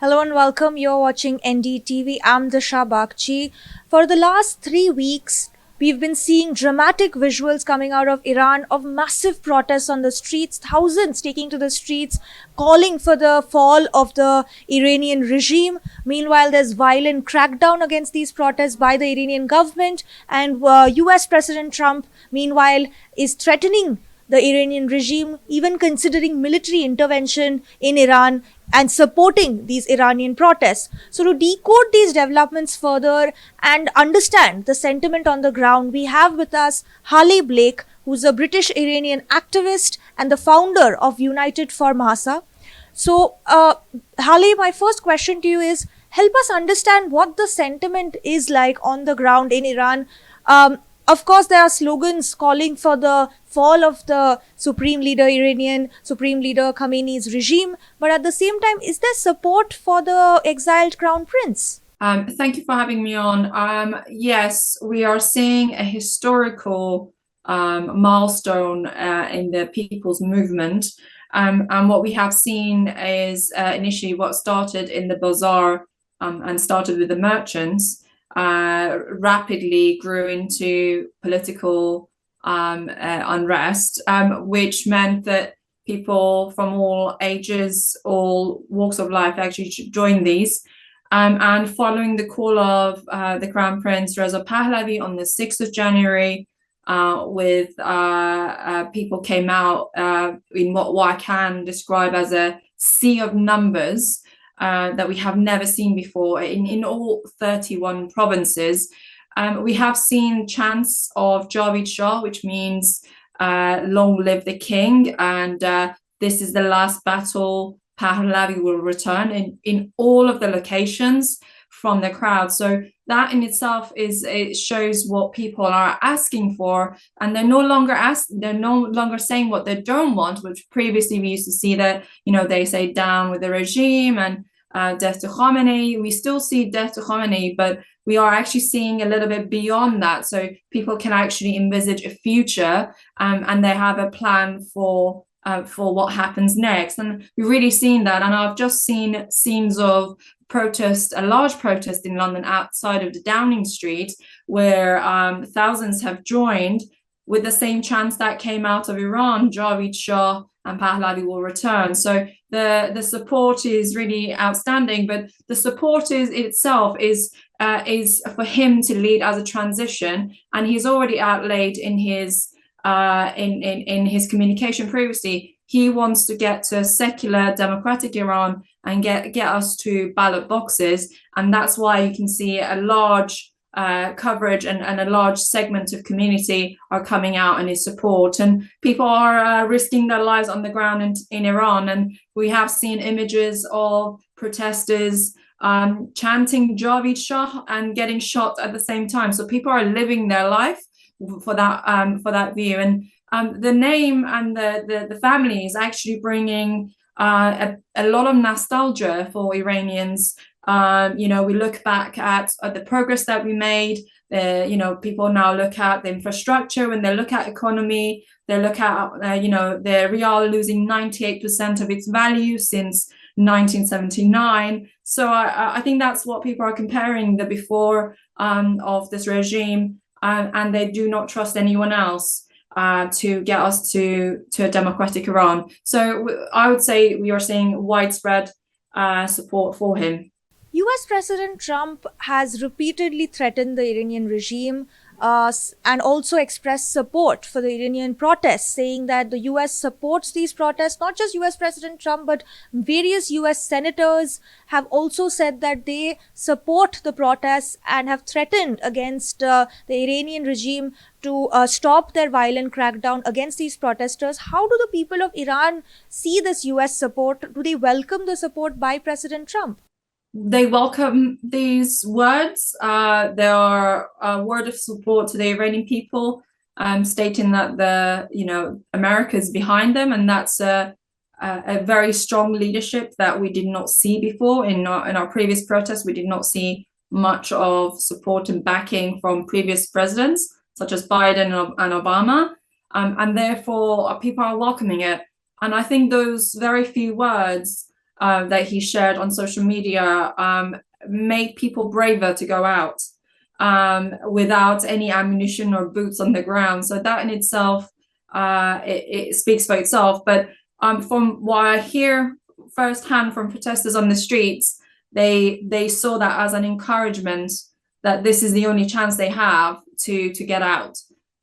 Hello and welcome. You're watching NDTV. I'm Dishha Bagchi. For the last 3 weeks, we've been seeing dramatic visuals coming out of Iran of massive protests on the streets, thousands taking to the streets, calling for the fall of the Iranian regime. Meanwhile, there's violent crackdown against these protests by the Iranian government, and US President Trump, meanwhile, is threatening the Iranian regime, even considering military intervention in Iran and supporting these Iranian protests. So, to decode these developments further and understand the sentiment on the ground, we have with us Haleh Blake, who's a British-Iranian activist and the founder of United for Mahsa. So, Haleh, my first question to you is, help us understand what the sentiment is like on the ground in Iran. Of course, there are slogans calling for the fall of the Iranian Supreme Leader Khamenei's regime. But at the same time, is there support for the exiled Crown Prince? Thank you for having me on. Yes, we are seeing a historical milestone in the people's movement. And what we have seen is initially what started in the bazaar and started with the merchants rapidly grew into political unrest, which meant that people from all ages, all walks of life actually joined these. And following the call of the Crown Prince Reza Pahlavi on the 6th of January, with people came out in what I can describe as a sea of numbers that we have never seen before in all 31 provinces. We have seen chants of Javid Shah, which means long live the king, and this is the last battle, Pahlavi will return, in all of the locations from the crowd. So that in itself it shows what people are asking for, and they're no longer saying what they don't want, which previously we used to see that, they say down with the regime and death to Khamenei. We still see death to Khamenei, but we are actually seeing a little bit beyond that. So people can actually envisage a future, and they have a plan for what happens next. And we've really seen that. And I've just seen scenes of a large protest in London outside of the Downing Street, where thousands have joined with the same chants that came out of Iran, Javid Shah and Pahlavi will return. So the support is really outstanding, but the support itself is for him to lead as a transition, and he's already outlaid in his communication previously. He wants to get to a secular, democratic Iran and get us to ballot boxes, and that's why you can see a large coverage and a large segment of community are coming out in his support, and people are risking their lives on the ground in Iran. And we have seen images of protesters chanting Javid Shah and getting shot at the same time. So people are living their life for that view, and the name and the family is actually bringing a lot of nostalgia for Iranians. We look back at the progress that we made. People now look at the infrastructure. When they look at economy, they look at the rial losing 98% of its value since 1979. So I think that's what people are comparing the before of this regime, and they do not trust anyone else to get us to a democratic Iran. So I would say we are seeing widespread support for him. US President Trump has repeatedly threatened the Iranian regime and also expressed support for the Iranian protests, saying that the US supports these protests. Not just US President Trump, but various US senators have also said that they support the protests and have threatened against the Iranian regime to stop their violent crackdown against these protesters. How do the people of Iran see this US support? Do they welcome the support by President Trump? They welcome these words. They are a word of support to the Iranian people, stating that America is behind them, and that's a very strong leadership that we did not see before in our previous protests. We did not see much of support and backing from previous presidents such as Biden and Obama, and therefore people are welcoming it. And I think those very few words that he shared on social media made people braver to go out without any ammunition or boots on the ground. So that in itself, it speaks for itself. But from what I hear firsthand from protesters on the streets, they saw that as an encouragement that this is the only chance they have to get out,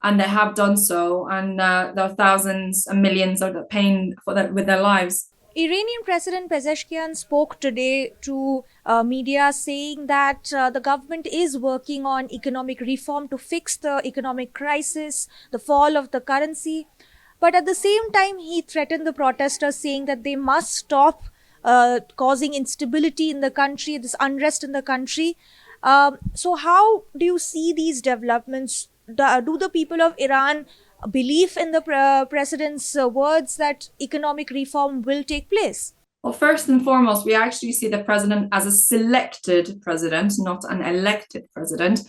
and they have done so. And there are thousands and millions are paying for that with their lives. Iranian President Pezeshkian spoke today to media saying that the government is working on economic reform to fix the economic crisis, the fall of the currency. But at the same time, he threatened the protesters, saying that they must stop causing instability in the country, this unrest in the country. So how do you see these developments? Do the people of Iran believe in the president's words that economic reform will take place? Well, first and foremost, we actually see the president as a selected president, not an elected president.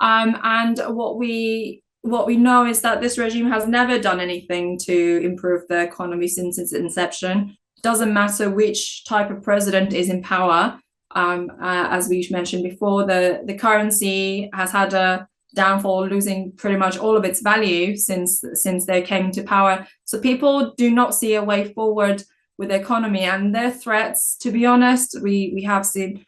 And what we know is that this regime has never done anything to improve the economy since its inception. It doesn't matter which type of president is in power. As we mentioned before, the currency has had a downfall, losing pretty much all of its value since they came to power. So people do not see a way forward with the economy, and their threats, to be honest, we have seen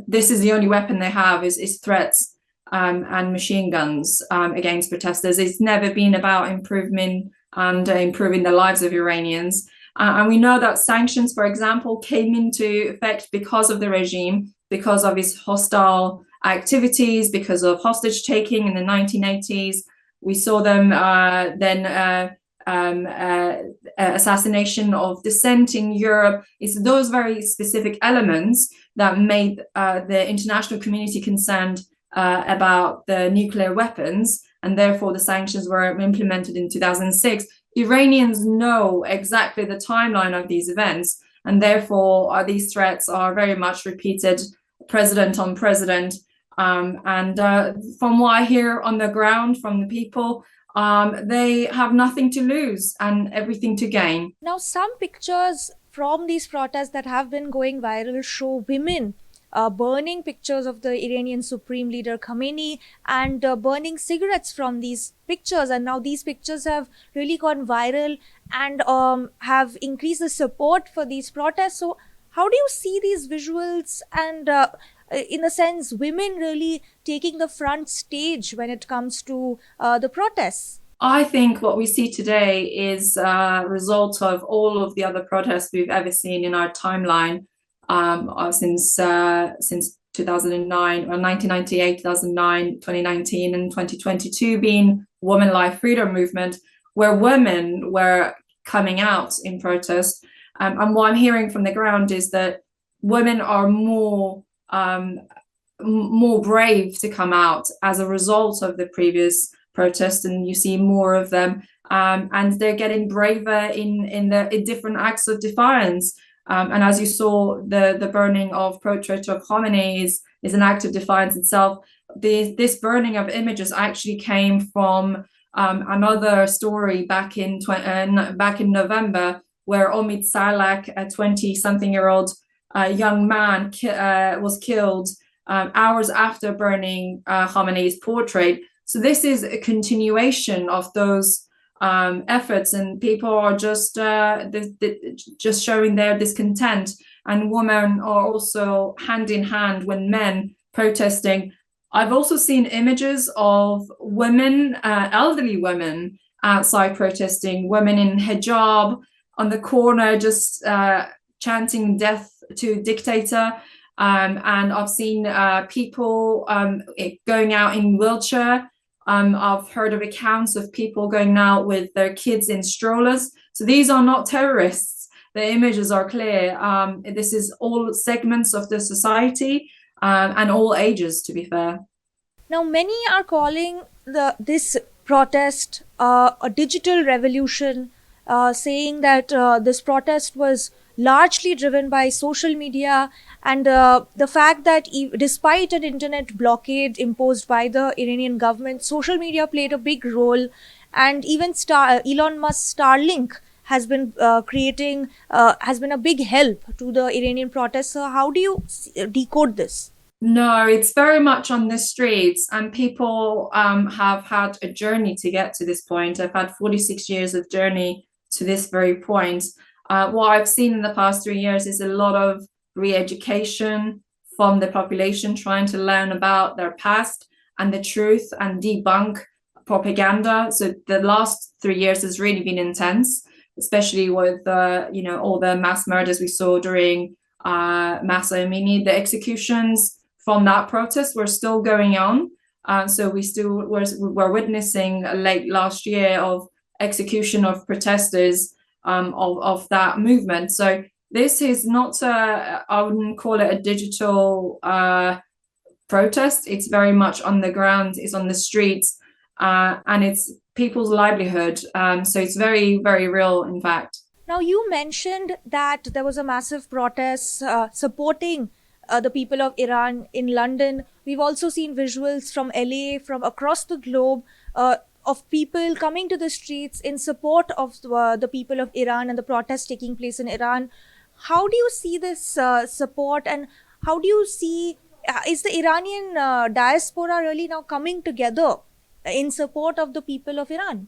this is the only weapon they have is threats and machine guns against protesters. It's never been about improving the lives of Iranians. And we know that sanctions, for example, came into effect because of the regime, because of its hostile activities, because of hostage taking in the 1980s. We saw them assassination of dissent in Europe. It's those very specific elements that made the international community concerned about the nuclear weapons, and therefore the sanctions were implemented in 2006. Iranians know exactly the timeline of these events, and therefore these threats are very much repeated president on president. And from what I hear on the ground from the people, they have nothing to lose and everything to gain. Now, some pictures from these protests that have been going viral show women burning pictures of the Iranian Supreme Leader Khamenei and burning cigarettes from these pictures. And now these pictures have really gone viral and have increased the support for these protests. So how do you see these visuals and in a sense, women really taking the front stage when it comes to the protests? I think what we see today is a result of all of the other protests we've ever seen in our timeline since 2009, or 1998, 2009, 2019, and 2022 being Women Life Freedom Movement, where women were coming out in protest. And what I'm hearing from the ground is that women are more brave to come out as a result of the previous protests, and you see more of them, and they're getting braver in different acts of defiance. And as you saw, the burning of portrait of Khamenei is an act of defiance itself. This burning of images actually came from another story back in November, where Omid Salak, a 20-something-year-old young man, was killed hours after burning Khamenei's portrait. So this is a continuation of those efforts, and people are just showing their discontent. And women are also hand in hand with men protesting. I've also seen images of women, elderly women, outside protesting, women in hijab on the corner, just chanting death to dictator. And I've seen people going out in wheelchair. I've heard of accounts of people going out with their kids in strollers. So these are not terrorists. The images are clear. This is all segments of the society and all ages, to be fair. Now, many are calling this protest a digital revolution, saying that this protest was largely driven by social media, and the fact that despite an internet blockade imposed by the Iranian government, social media played a big role, and even Elon Musk's Starlink has been has been a big help to the Iranian protests. So how do you decode this? No, it's very much on the streets, and people have had a journey to get to this point. I've had 46 years of journey to this very point. What I've seen in the past 3 years is a lot of re-education from the population trying to learn about their past and the truth and debunk propaganda. So the last 3 years has really been intense, especially with all the mass murders we saw during Masa Amini. The executions from that protest were still going on. So were witnessing late last year of execution of protesters of that movement. So this is not I wouldn't call it a digital protest. It's very much on the ground, it's on the streets, and it's people's livelihood. So it's very, very real, in fact. Now, you mentioned that there was a massive protest supporting the people of Iran in London. We've also seen visuals from LA, from across the globe, of people coming to the streets in support of the people of Iran and the protests taking place in Iran. How do you see this support, and how do you see, is the Iranian diaspora really now coming together in support of the people of Iran?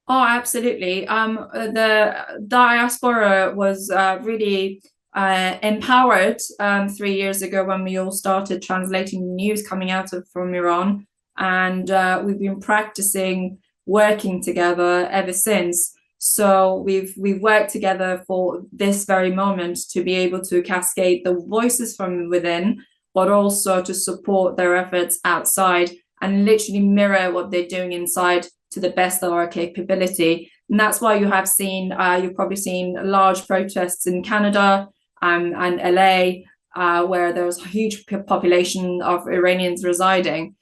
Oh, absolutely. The diaspora was really empowered 3 years ago when we all started translating news coming out from Iran, and we've been practicing working together ever since. So we've worked together for this very moment to be able to cascade the voices from within, but also to support their efforts outside and literally mirror what they're doing inside to the best of our capability. And that's why you've probably seen large protests in Canada and LA, where there's a huge population of Iranians residing.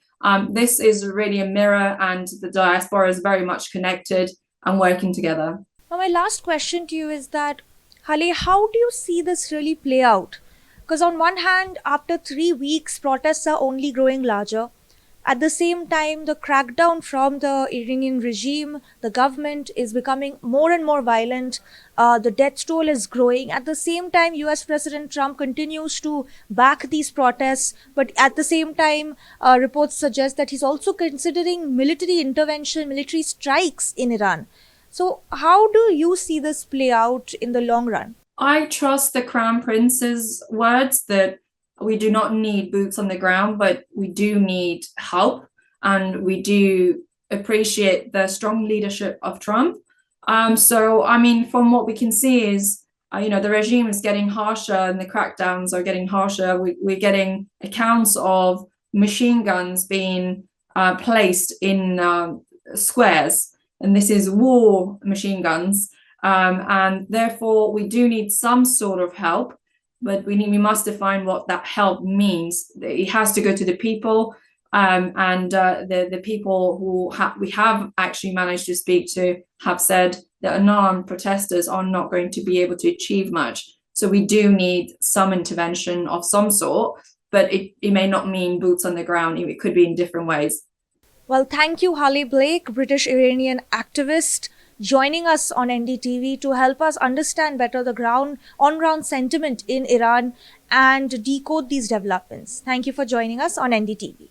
This is really a mirror, and the diaspora is very much connected and working together. Now, my last question to you is that, Haleh, how do you see this really play out? Because on one hand, after 3 weeks, protests are only growing larger. At the same time, the crackdown from the Iranian regime, the government, is becoming more and more violent. The death toll is growing. At the same time, US President Trump continues to back these protests. But at the same time, reports suggest that he's also considering military intervention, military strikes in Iran. So how do you see this play out in the long run? I trust the Crown Prince's words that we do not need boots on the ground, but we do need help, and we do appreciate the strong leadership of Trump. So, I mean, from what we can see is, the regime is getting harsher and the crackdowns are getting harsher. We're getting accounts of machine guns being placed in squares, and this is war machine guns. And therefore, we do need some sort of help. But we must define what that help means. It has to go to the people, and the people who we have actually managed to speak to have said that unarmed protesters are not going to be able to achieve much. So we do need some intervention of some sort, but it may not mean boots on the ground. It could be in different ways. Well, thank you, Haleh Blake, British-Iranian activist, joining us on NDTV to help us understand better the on-ground sentiment in Iran and decode these developments. Thank you for joining us on NDTV.